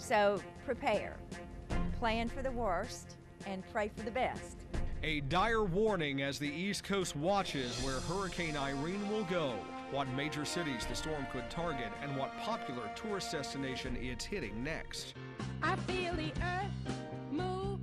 So prepare, plan for the worst, and pray for the best. A dire warning as the East Coast watches where Hurricane Irene will go, what major cities the storm could target, and what popular tourist destination it's hitting next. I feel the earth move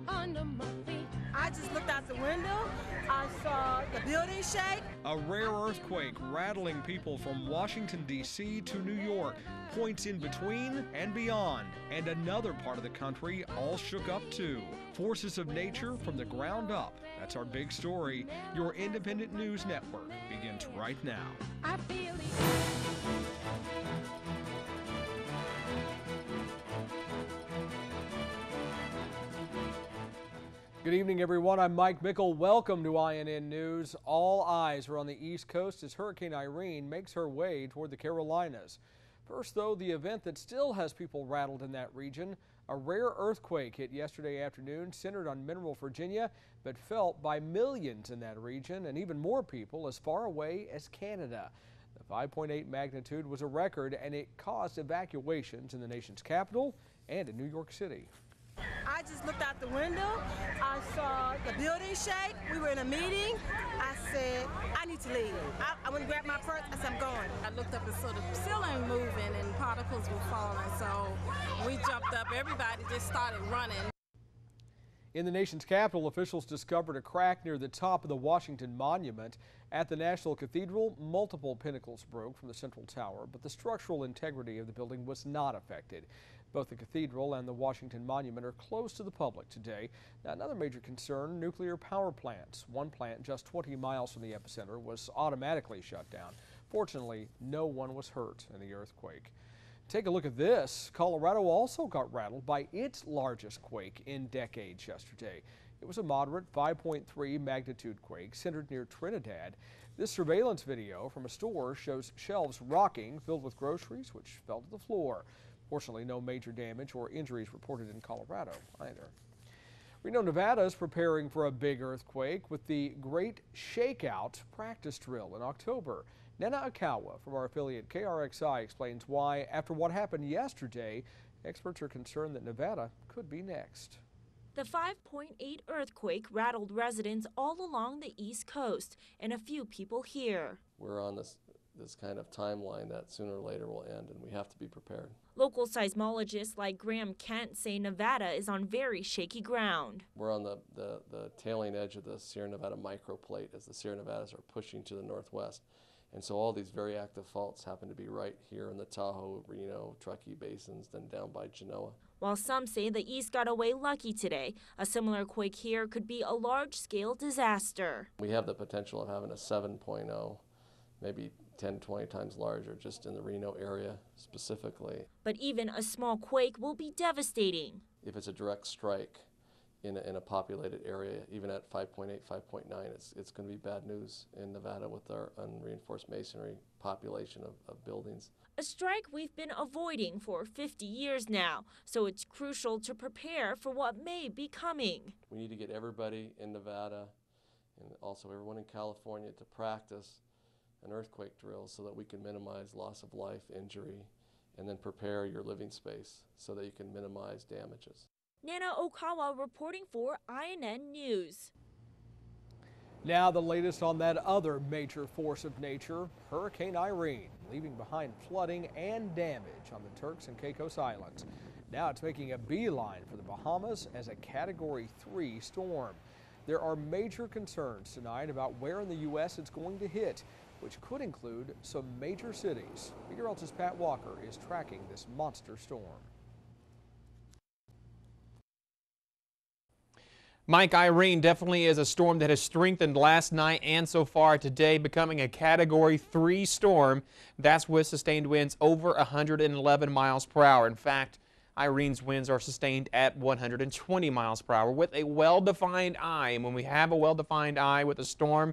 under my feet. I just looked out the window. I saw the building shake. A rare earthquake rattling people from Washington, D.C. to New York, points in between and beyond, and another part of the country all shook up too. Forces of nature from the ground up. That's our big story. Your independent news network begins right now. I feel the earth. Good evening, everyone. I'm Mike Mickle. Welcome to INN News. All eyes are on the East Coast as Hurricane Irene makes her way toward the Carolinas. First, though, the event that still has people rattled in that region. A rare earthquake hit yesterday afternoon, centered on Mineral, Virginia, but felt by millions in that region and even more people as far away as Canada. The 5.8 magnitude was a record, and it caused evacuations in the nation's capital and in New York City. I just looked out the window. I saw the building shake. We were in a meeting. I said, I need to leave. I went to grab my purse. I said, I'm going. I looked up and saw the ceiling moving and particles were falling. So we jumped up. Everybody just started running. In the nation's capital, officials discovered a crack near the top of the Washington Monument. At the National Cathedral, multiple pinnacles broke from the central tower, but the structural integrity of the building was not affected. Both the cathedral and the Washington Monument are closed to the public today. Now, another major concern, nuclear power plants. One plant just 20 miles from the epicenter was automatically shut down. Fortunately, no one was hurt in the earthquake. Take a look at this. Colorado also got rattled by its largest quake in decades yesterday. It was a moderate 5.3 magnitude quake centered near Trinidad. This surveillance video from a store shows shelves rocking filled with groceries which fell to the floor. Fortunately, no major damage or injuries reported in Colorado either. Reno, Nevada is preparing for a big earthquake with the Great Shakeout practice drill in October. Nana Akawa from our affiliate KRXI explains why, after what happened yesterday, experts are concerned that Nevada could be next. The 5.8 earthquake rattled residents all along the East Coast and a few people here. We're on this kind of timeline that sooner or later will end, and we have to be prepared. Local seismologists like Graham Kent say Nevada is on very shaky ground. We're on the tailing edge of the Sierra Nevada microplate as the Sierra Nevadas are pushing to the northwest. And so all these very active faults happen to be right here in the Tahoe, Reno, Truckee basins, then down by Genoa. While some say the East got away lucky today, a similar quake here could be a large-scale disaster. We have the potential of having a 7.0, maybe 10, 20 times larger just in the Reno area specifically. But even a small quake will be devastating. If it's a direct strike in a populated area, even at 5.8, 5.9, it's going to be bad news in Nevada with our unreinforced masonry population of buildings. A strike we've been avoiding for 50 years now, so it's crucial to prepare for what may be coming. We need to get everybody in Nevada and also everyone in California to practice an earthquake drill so that we can minimize loss of life, injury, and then prepare your living space so that you can minimize damages. Nana Okawa reporting for INN News. Now the latest on that other major force of nature, Hurricane Irene, leaving behind flooding and damage on the Turks and Caicos Islands. Now it's making a beeline for the Bahamas as a Category 3 storm. There are major concerns tonight about where in the U.S. it's going to hit, which could include some major cities. Meteorologist Pat Walker is tracking this monster storm. Mike, Irene definitely is a storm that has strengthened last night and so far today, becoming a Category 3 storm. That's with sustained winds over 111 miles per hour. In fact, Irene's winds are sustained at 120 miles per hour with a well-defined eye. And when we have a well-defined eye with a storm,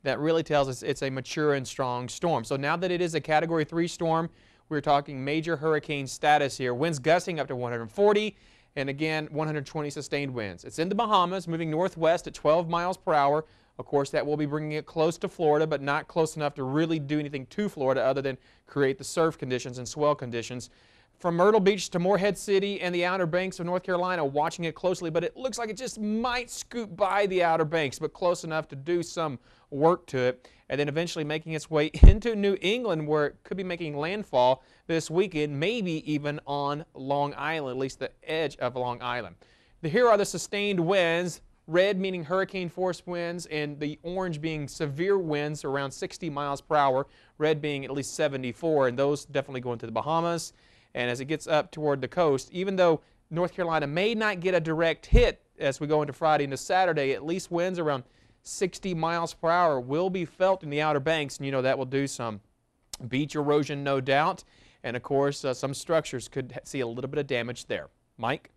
that really tells us it's a mature and strong storm. So now that it is a Category 3 storm, we're talking major hurricane status here. Winds gusting up to 140. And again, 120 sustained winds. It's in the Bahamas, moving northwest at 12 miles per hour. Of course, that will be bringing it close to Florida, but not close enough to really do anything to Florida other than create the surf conditions and swell conditions From Myrtle Beach to Morehead City and the Outer Banks of North Carolina, watching it closely, but it looks like it just might scoot by the Outer Banks, but close enough to do some work to it, and then eventually making its way into New England, where it could be making landfall this weekend, maybe even on Long Island, at least the edge of Long Island. Here are the sustained winds. Red meaning hurricane force winds, and the orange being severe winds around 60 miles per hour, red being at least 74, and those definitely going to the Bahamas. And as it gets up toward the coast, even though North Carolina may not get a direct hit as we go into Friday into Saturday, at least winds around 60 miles per hour will be felt in the Outer Banks, and you know that will do some beach erosion, no doubt. And of course, some structures could see a little bit of damage there. Mike?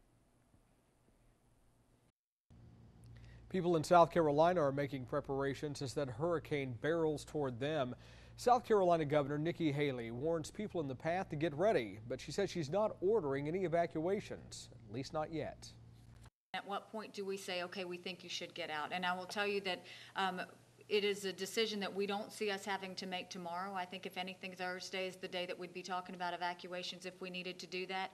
People in South Carolina are making preparations as that hurricane barrels toward them. South Carolina Governor Nikki Haley warns people in the path to get ready, but she says she's not ordering any evacuations, at least not yet. At what point do we say, okay, we think you should get out? And I will tell you that it is a decision that we don't see us having to make tomorrow. I think if anything, Thursday is the day that we'd be talking about evacuations if we needed to do that.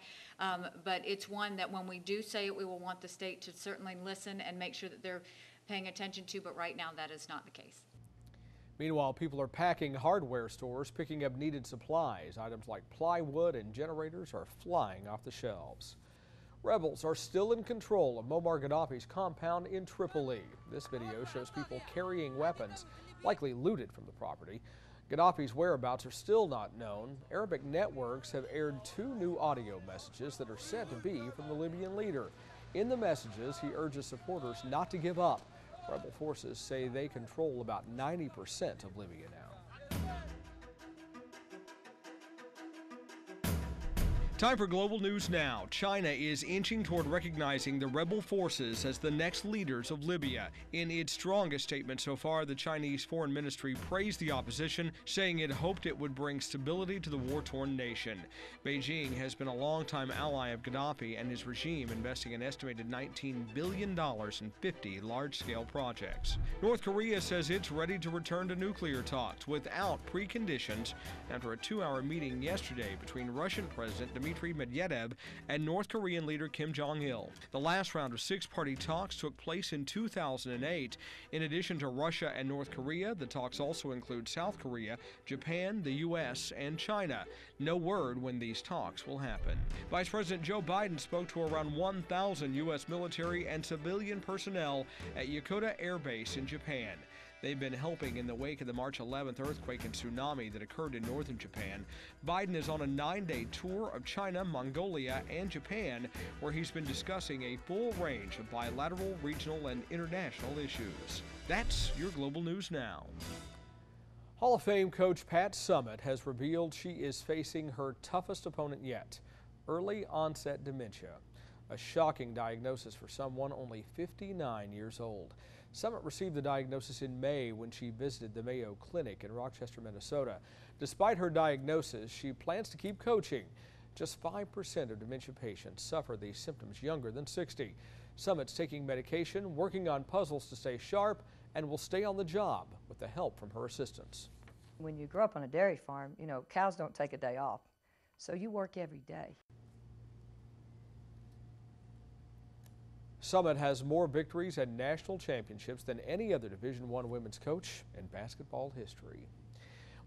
But it's one that when we do say it, we will want the state to certainly listen and make sure that they're paying attention to, but right now that is not the case. Meanwhile, people are packing hardware stores, picking up needed supplies. Items like plywood and generators are flying off the shelves. Rebels are still in control of Muammar Gaddafi's compound in Tripoli. This video shows people carrying weapons, likely looted from the property. Gaddafi's whereabouts are still not known. Arabic networks have aired 2 new audio messages that are said to be from the Libyan leader. In the messages, he urges supporters not to give up. Rebel forces say they control about 90% of Libya now. Time for Global News Now. China is inching toward recognizing the rebel forces as the next leaders of Libya. In its strongest statement so far, the Chinese Foreign Ministry praised the opposition, saying it hoped it would bring stability to the war-torn nation. Beijing has been a longtime ally of Gaddafi and his regime, investing an estimated $19 billion in 50 large-scale projects. North Korea says it's ready to return to nuclear talks without preconditions after a 2-hour meeting yesterday between Russian President Dmitry Medvedev and North Korean leader Kim Jong-il. The last round of 6-party talks took place in 2008. In addition to Russia and North Korea, the talks also include South Korea, Japan, the U.S., and China. No word when these talks will happen. Vice President Joe Biden spoke to around 1,000 U.S. military and civilian personnel at Yokota Air Base in Japan. They've been helping in the wake of the March 11th earthquake and tsunami that occurred in northern Japan. Biden is on a 9-day tour of China, Mongolia, and Japan, where he's been discussing a full range of bilateral, regional, and international issues. That's your Global News Now. Hall of Fame coach Pat Summitt has revealed she is facing her toughest opponent yet, early onset dementia. A shocking diagnosis for someone only 59 years old. Summitt received the diagnosis in May when she visited the Mayo Clinic in Rochester, Minnesota. Despite her diagnosis, she plans to keep coaching. Just 5% of dementia patients suffer these symptoms younger than 60. Summitt's taking medication, working on puzzles to stay sharp, and will stay on the job with the help from her assistants. When you grow up on a dairy farm, you know, cows don't take a day off, so you work every day. Summitt has more victories and national championships than any other Division I women's coach in basketball history.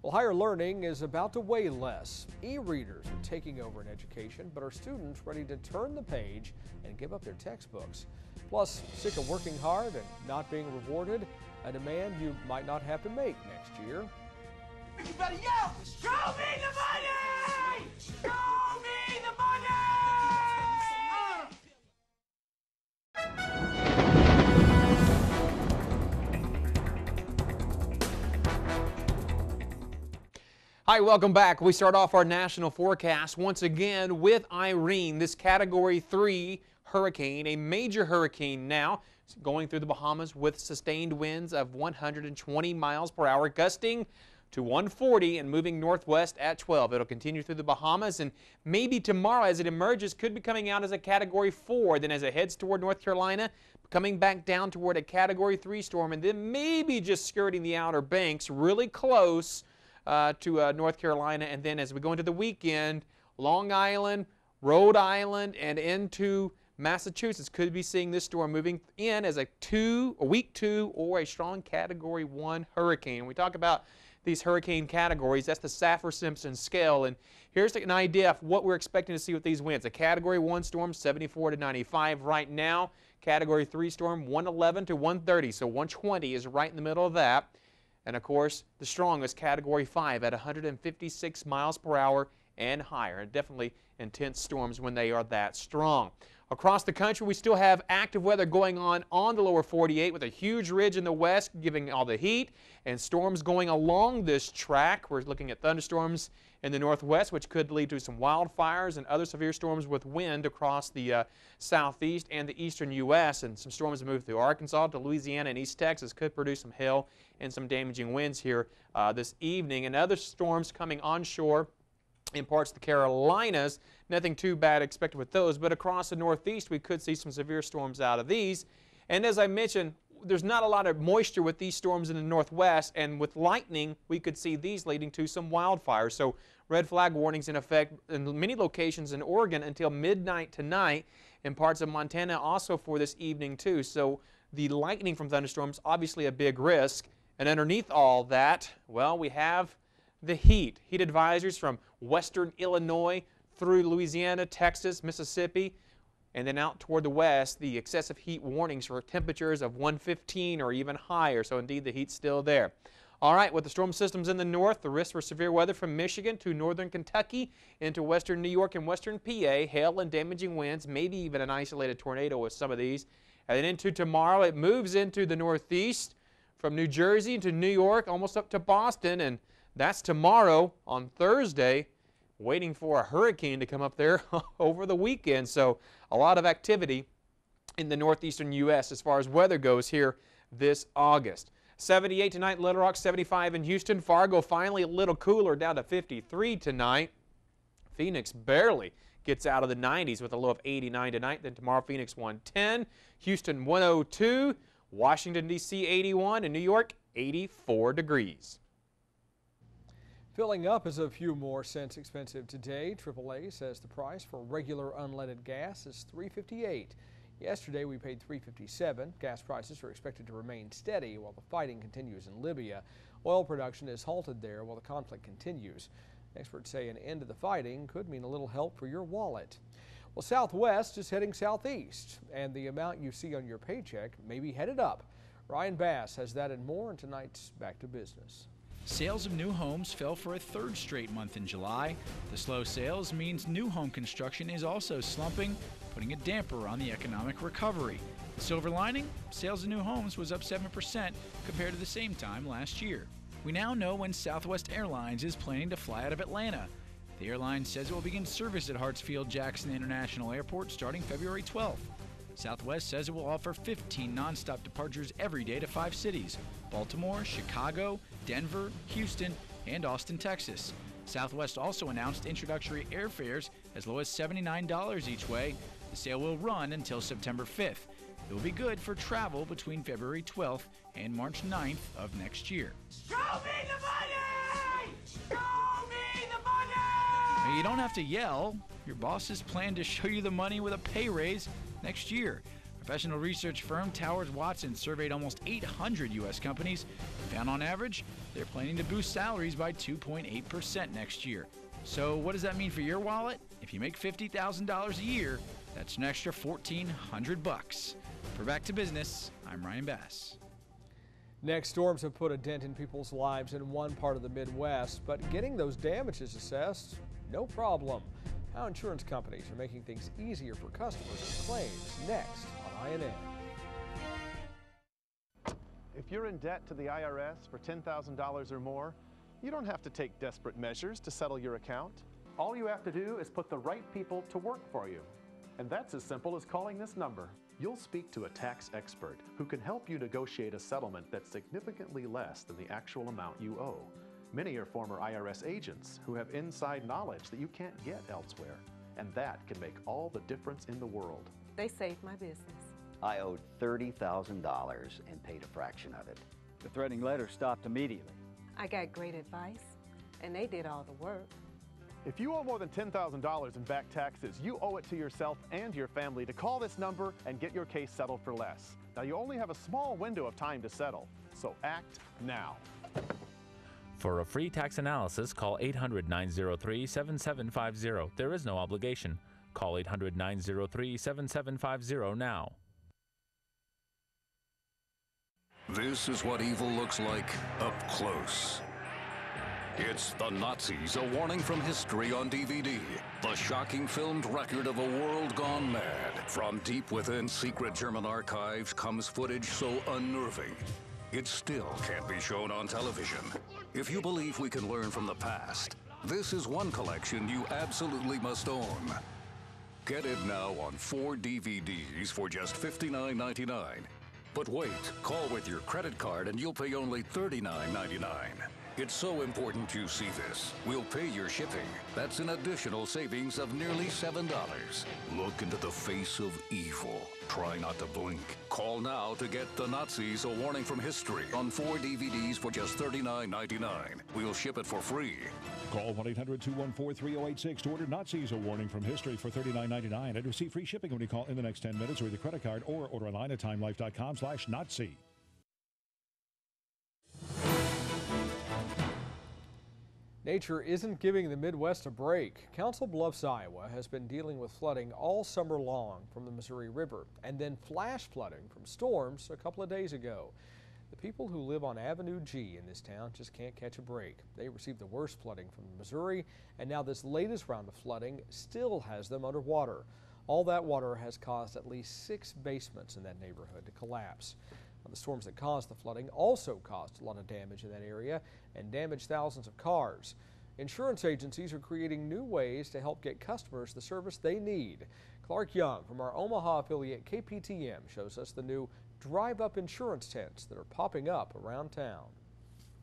Well, higher learning is about to weigh less. E-readers are taking over in education, but are students ready to turn the page and give up their textbooks? Plus, sick of working hard and not being rewarded, a demand you might not have to make next year. Everybody yell, show me the money! Show me the money! Hi, welcome back. We start off our national forecast once again with Irene, this Category 3 hurricane, a major hurricane now. It's going through the Bahamas with sustained winds of 120 miles per hour, gusting to 140 and moving northwest at 12. It'll continue through the Bahamas, and maybe tomorrow as it emerges could be coming out as a Category 4. Then as it heads toward North Carolina, coming back down toward a Category 3 storm, and then maybe just skirting the Outer Banks really close to North Carolina. And then as we go into the weekend, Long Island, Rhode Island, and into Massachusetts. Could be seeing this storm moving in as a week 2 or a strong Category 1 hurricane. We talk about these hurricane categories. That's the Saffir-Simpson scale, and here's an idea of what we're expecting to see with these winds. A Category 1 storm, 74 to 95 right now. Category 3 storm, 111 to 130, so 120 is right in the middle of that. And of course, the strongest, Category 5 at 156 miles per hour and higher. And definitely intense storms when they are that strong. Across the country, we still have active weather going on the lower 48 with a huge ridge in the west giving all the heat and storms going along this track. We're looking at thunderstorms in the northwest, which could lead to some wildfires and other severe storms with wind across the southeast and the eastern U.S. And some storms that move through Arkansas to Louisiana and East Texas could produce some hail and some damaging winds here this evening. And other storms coming onshore in parts of the Carolinas. Nothing too bad expected with those, but across the northeast we could see some severe storms out of these. And as I mentioned, there's not a lot of moisture with these storms in the northwest, and with lightning we could see these leading to some wildfires. So red flag warnings in effect in many locations in Oregon until midnight tonight, in parts of Montana also for this evening too. So the lightning from thunderstorms obviously a big risk, and underneath all that, well, we have the heat advisories from western Illinois through Louisiana, Texas, Mississippi, and then out toward the west, the excessive heat warnings for temperatures of 115 or even higher. So indeed, the heat's still there. All right, with the storm systems in the north, the risk for severe weather from Michigan to northern Kentucky into western New York and western PA, hail and damaging winds, maybe even an isolated tornado with some of these. And then into tomorrow, it moves into the northeast from New Jersey to New York, almost up to Boston, and that's tomorrow. On Thursday, waiting for a hurricane to come up there over the weekend. So a lot of activity in the northeastern U.S. as far as weather goes here this August. 78 tonight, Little Rock, 75 in Houston. Fargo finally a little cooler, down to 53 tonight. Phoenix barely gets out of the 90s with a low of 89 tonight. Then tomorrow, Phoenix 110, Houston 102, Washington, D.C. 81, and New York 84 degrees. Filling up is a few more cents expensive today. AAA says the price for regular unleaded gas is $3.58. Yesterday we paid $3.57. Gas prices are expected to remain steady while the fighting continues in Libya. Oil production is halted there while the conflict continues. Experts say an end to the fighting could mean a little help for your wallet. Well, Southwest is heading southeast, and the amount you see on your paycheck may be headed up. Ryan Bass has that and more in tonight's Back to Business. Sales of new homes fell for a third straight month in July. The slow sales means new home construction is also slumping, putting a damper on the economic recovery. The silver lining? Sales of new homes was up 7% compared to the same time last year. We now know when Southwest Airlines is planning to fly out of Atlanta. The airline says it will begin service at Hartsfield-Jackson International Airport starting February 12th. Southwest says it will offer 15 nonstop departures every day to 5 cities: Baltimore, Chicago, Denver, Houston, and Austin, Texas. Southwest also announced introductory airfares as low as $79 each way. The sale will run until September 5th. It will be good for travel between February 12th and March 9th of next year. Show me the money! Show me the money! Now, you don't have to yell. Your bosses plan to show you the money with a pay raise next year. Professional research firm Towers Watson surveyed almost 800 U.S. companies and found on average they're planning to boost salaries by 2.8% next year. So what does that mean for your wallet? If you make $50,000 a year, that's an extra $1,400. For Back to Business, I'm Ryan Bass. Next, storms have put a dent in people's lives in one part of the Midwest, but getting those damages assessed, no problem. How insurance companies are making things easier for customers with claims, next on INN. If you're in debt to the IRS for $10,000 or more, you don't have to take desperate measures to settle your account. All you have to do is put the right people to work for you. And that's as simple as calling this number. You'll speak to a tax expert who can help you negotiate a settlement that's significantly less than the actual amount you owe. Many are former IRS agents who have inside knowledge that you can't get elsewhere, and that can make all the difference in the world. They saved my business. I owed $30,000 and paid a fraction of it. The threatening letter stopped immediately. I got great advice, and they did all the work. If you owe more than $10,000 in back taxes, you owe it to yourself and your family to call this number and get your case settled for less. Now, you only have a small window of time to settle, so act now. For a free tax analysis, call 800-903-7750. There is no obligation. Call 800-903-7750 now. This is what evil looks like up close. It's The Nazis, a warning from history on DVD. The shocking filmed record of a world gone mad. From deep within secret German archives comes footage so unnerving, it still can't be shown on television. If you believe we can learn from the past, this is one collection you absolutely must own. Get it now on 4 DVDs for just $59.99. But wait, call with your credit card and you'll pay only $39.99. It's so important you see this. We'll pay your shipping. That's an additional savings of nearly $7. Look into the face of evil. Try not to blink. Call now to get The Nazis, a warning from history on 4 DVDs for just $39.99. We'll ship it for free. Call 1-800-214-3086 to order Nazis, a warning from history for $39.99 and receive free shipping when you call in the next 10 minutes with your credit card or order online at timelife.com/Nazi. Nature isn't giving the Midwest a break. Council Bluffs, Iowa has been dealing with flooding all summer long from the Missouri River and then flash flooding from storms a couple of days ago. The people who live on Avenue G in this town just can't catch a break. They received the worst flooding from Missouri, and now this latest round of flooding still has them underwater. All that water has caused at least 6 basements in that neighborhood to collapse. The storms that caused the flooding also caused a lot of damage in that area and damaged thousands of cars. Insurance agencies are creating new ways to help get customers the service they need. Clark Young from our Omaha affiliate KPTM shows us the new drive-up insurance tents that are popping up around town.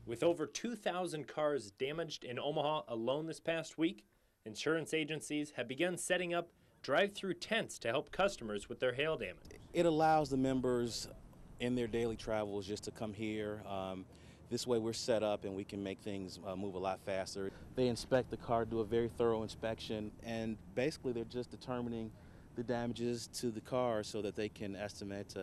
With over 2,000 cars damaged in Omaha alone this past week, insurance agencies have begun setting up drive-through tents to help customers with their hail damage. It allows the members in their daily travels just to come here. This way we're set up and we can make things move a lot faster. They inspect the car, do a very thorough inspection, and basically they're just determining the damages to the car so that they can estimate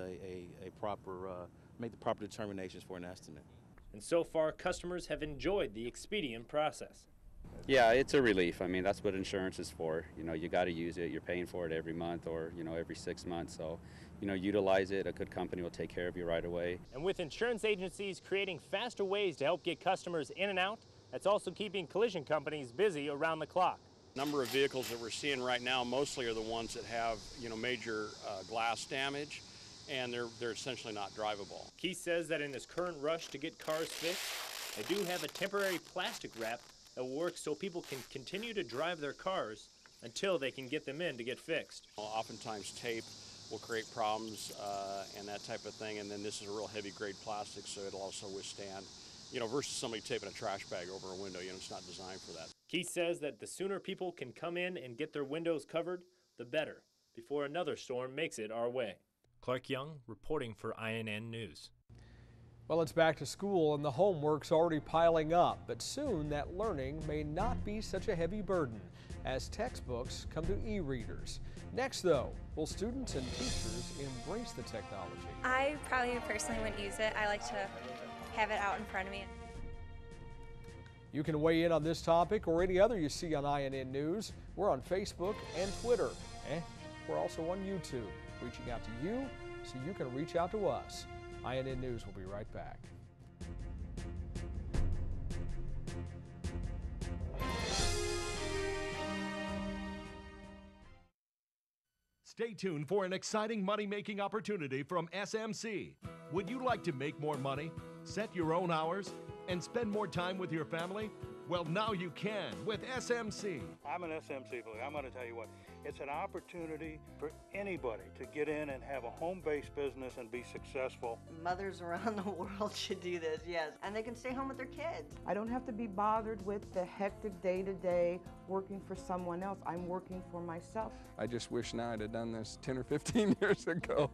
make the proper determinations for an estimate. And so far, customers have enjoyed the expedient process. Yeah, it's a relief. I mean, that's what insurance is for. You know, you got to use it. You're paying for it every month or, every 6 months. So, utilize it. A good company will take care of you right away. And with insurance agencies creating faster ways to help get customers in and out, that's also keeping collision companies busy around the clock. Number of vehicles that we're seeing right now mostly are the ones that have, major glass damage, and they're essentially not drivable. Keith says that in this current rush to get cars fixed, they do have a temporary plastic wrap that will work so people can continue to drive their cars until they can get them in to get fixed. Oftentimes tape will create problems and that type of thing, and then this is a real heavy grade plastic, so it'll also withstand, versus somebody taping a trash bag over a window, it's not designed for that. Keith says that the sooner people can come in and get their windows covered, the better, before another storm makes it our way. Clark Young reporting for INN News. Well, it's back to school and the homework's already piling up, but soon that learning may not be such a heavy burden as textbooks come to e-readers. Next, though, will students and teachers embrace the technology? I probably personally wouldn't use it. I like to have it out in front of me. You can weigh in on this topic or any other you see on INN News. We're on Facebook and Twitter, and we're also on YouTube, reaching out to you so you can reach out to us. INN News will be right back. Stay tuned for an exciting money-making opportunity from SMC. Would you like to make more money, set your own hours, and spend more time with your family? Well, now you can with SMC. I'm an SMC believer. I'm going to tell you what, it's an opportunity for anybody to get in and have a home-based business and be successful. Mothers around the world should do this, yes, and they can stay home with their kids. I don't have to be bothered with the hectic day-to-day working for someone else. I'm working for myself. I just wish now I'd have done this 10 or 15 years ago.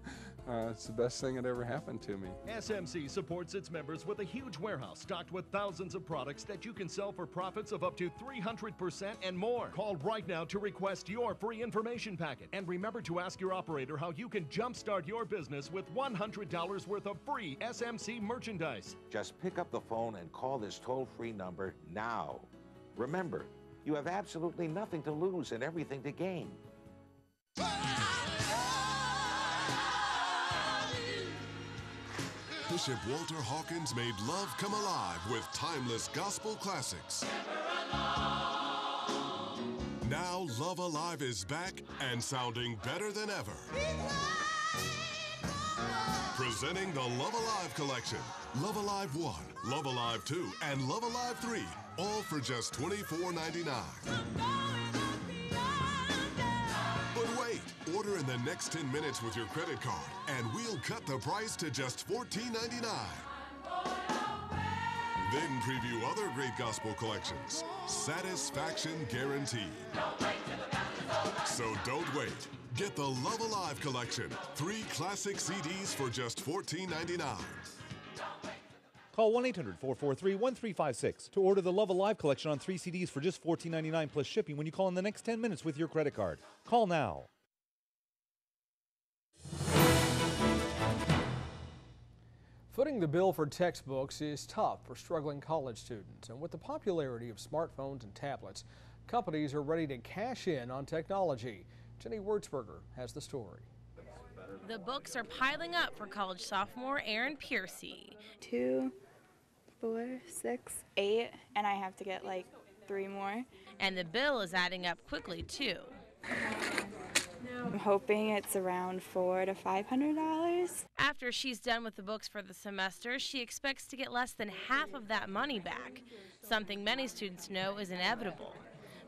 It's the best thing that ever happened to me. SMC supports its members with a huge warehouse stocked with thousands of products that you can sell for profits of up to 300% and more. Call right now to request your free information packet. And remember to ask your operator how you can jumpstart your business with $100 worth of free SMC merchandise. Just pick up the phone and call this toll-free number now. Remember, you have absolutely nothing to lose and everything to gain. Bishop Walter Hawkins made love come alive with timeless gospel classics. Now Love Alive is back and sounding better than ever. Presenting the Love Alive collection. Love Alive 1, Love Alive 2, and Love Alive 3, all for just $24.99. But wait, order in the next 10 minutes with your credit card, and we'll cut the price to just $14.99. Then preview other great gospel collections. Satisfaction guaranteed. So don't wait. Get the Love Alive collection. 3 classic CDs for just $14.99. Call 1-800-443-1356 to order the Love Alive collection on 3 CDs for just $14.99 plus shipping when you call in the next 10 minutes with your credit card. Call now. Footing the bill for textbooks is tough for struggling college students, and with the popularity of smartphones and tablets, companies are ready to cash in on technology. Jenny Wurzberger has the story. The books are piling up for college sophomore Erin Piercy. 2, 4, 6, 8, and I have to get like 3 more. And the bill is adding up quickly too. I'm hoping it's around $400 to $500. After she's done with the books for the semester, she expects to get less than half of that money back, something many students know is inevitable.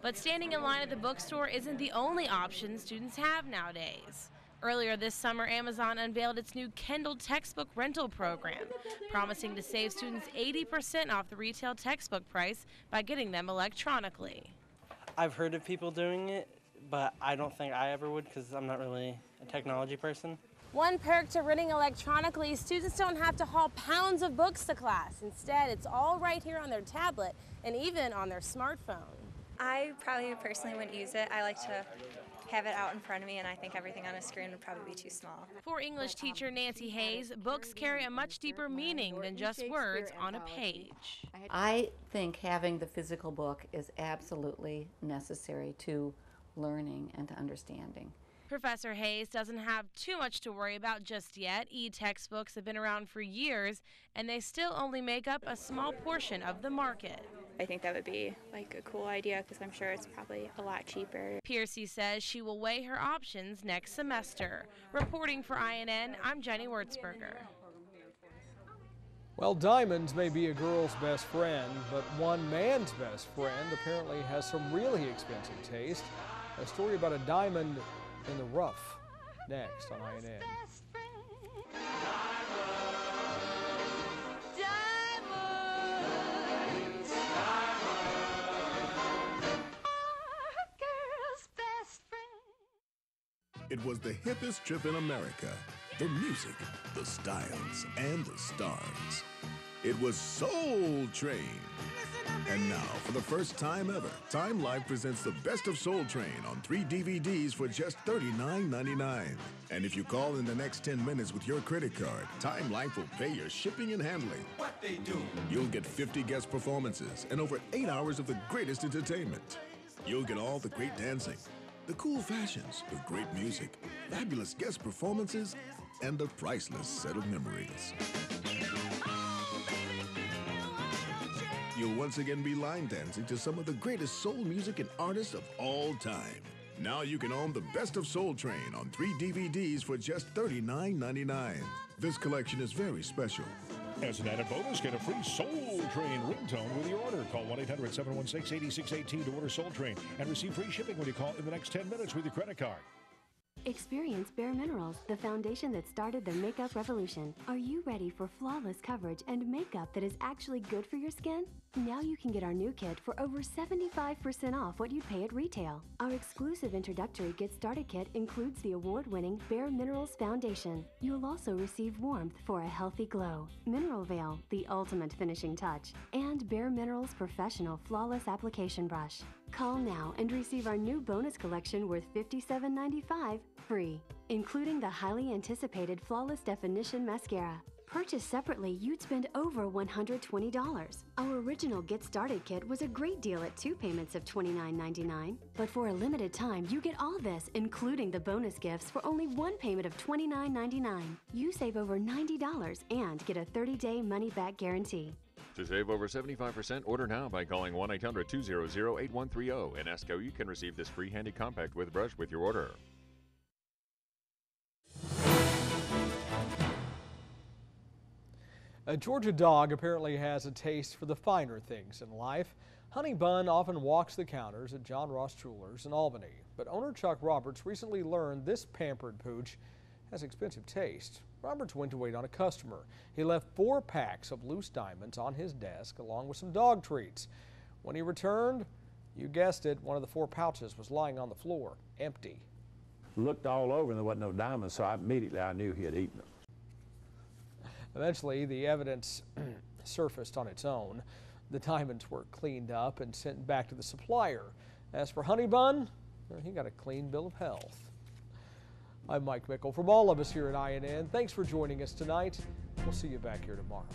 But standing in line at the bookstore isn't the only option students have nowadays. Earlier this summer, Amazon unveiled its new Kindle textbook rental program, promising to save students 80% off the retail textbook price by getting them electronically. I've heard of people doing it, but I don't think I ever would because I'm not really a technology person. One perk to renting electronically, students don't have to haul pounds of books to class. Instead, it's all right here on their tablet and even on their smartphone. I probably personally wouldn't use it. I like to have it out in front of me, and I think everything on a screen would probably be too small. For English teacher Nancy Hayes, books carry a much deeper meaning than just words on a page. I think having the physical book is absolutely necessary to learning and to understanding. Professor Hayes doesn't have too much to worry about just yet. E-textbooks have been around for years, and they still only make up a small portion of the market. I think that would be like a cool idea because I'm sure it's probably a lot cheaper. Piercy says she will weigh her options next semester. Reporting for INN, I'm Jenny Wurzberger. Well, diamonds may be a girl's best friend, but one man's best friend apparently has some really expensive taste. A story about a diamond in the rough, next on INN. It was the hippest trip in America. The music, the styles, and the stars. It was Soul Train. And now, for the first time ever, Time Life presents the Best of Soul Train on 3 DVDs for just $39.99. And if you call in the next 10 minutes with your credit card, Time Life will pay your shipping and handling. What they do? You'll get 50 guest performances and over 8 hours of the greatest entertainment. You'll get all the great dancing, the cool fashions, the great music, fabulous guest performances, and a priceless set of memories. You'll once again be line dancing to some of the greatest soul music and artists of all time. Now you can own the Best of Soul Train on 3 DVDs for just $39.99. This collection is very special. As an added bonus, get a free Soul Train ringtone with your order. Call 1-800-716-8618 to order Soul Train and receive free shipping when you call in the next 10 minutes with your credit card. Experience Bare Minerals, the foundation that started the makeup revolution. Are you ready for flawless coverage and makeup that is actually good for your skin? Now you can get our new kit for over 75% off what you'd pay at retail. Our exclusive introductory Get Started kit includes the award-winning Bare Minerals foundation. You'll also receive warmth for a healthy glow, Mineral Veil, the ultimate finishing touch, and Bare Minerals Professional Flawless Application Brush. Call now and receive our new bonus collection worth $57.95 free, including the highly anticipated Flawless Definition Mascara. Purchased separately, you'd spend over $120. Our original Get Started kit was a great deal at 2 payments of $29.99. But for a limited time, you get all this, including the bonus gifts, for only 1 payment of $29.99. You save over $90 and get a 30-day money-back guarantee. To save over 75%, order now by calling 1-800-200-8130 and ask how you can receive this free handy compact with brush with your order. A Georgia dog apparently has a taste for the finer things in life. Honey Bun often walks the counters at John Ross Jewelers in Albany, but owner Chuck Roberts recently learned this pampered pooch has expensive taste. Roberts went to wait on a customer. He left 4 packs of loose diamonds on his desk along with some dog treats. When he returned, you guessed it, one of the 4 pouches was lying on the floor, empty. Looked all over and there wasn't no diamonds, so immediately I knew he had eaten them. Eventually, the evidence surfaced on its own. The diamonds were cleaned up and sent back to the supplier. As for Honey Bun, well, he got a clean bill of health. I'm Mike Mickle. From all of us here at INN, thanks for joining us tonight. We'll see you back here tomorrow.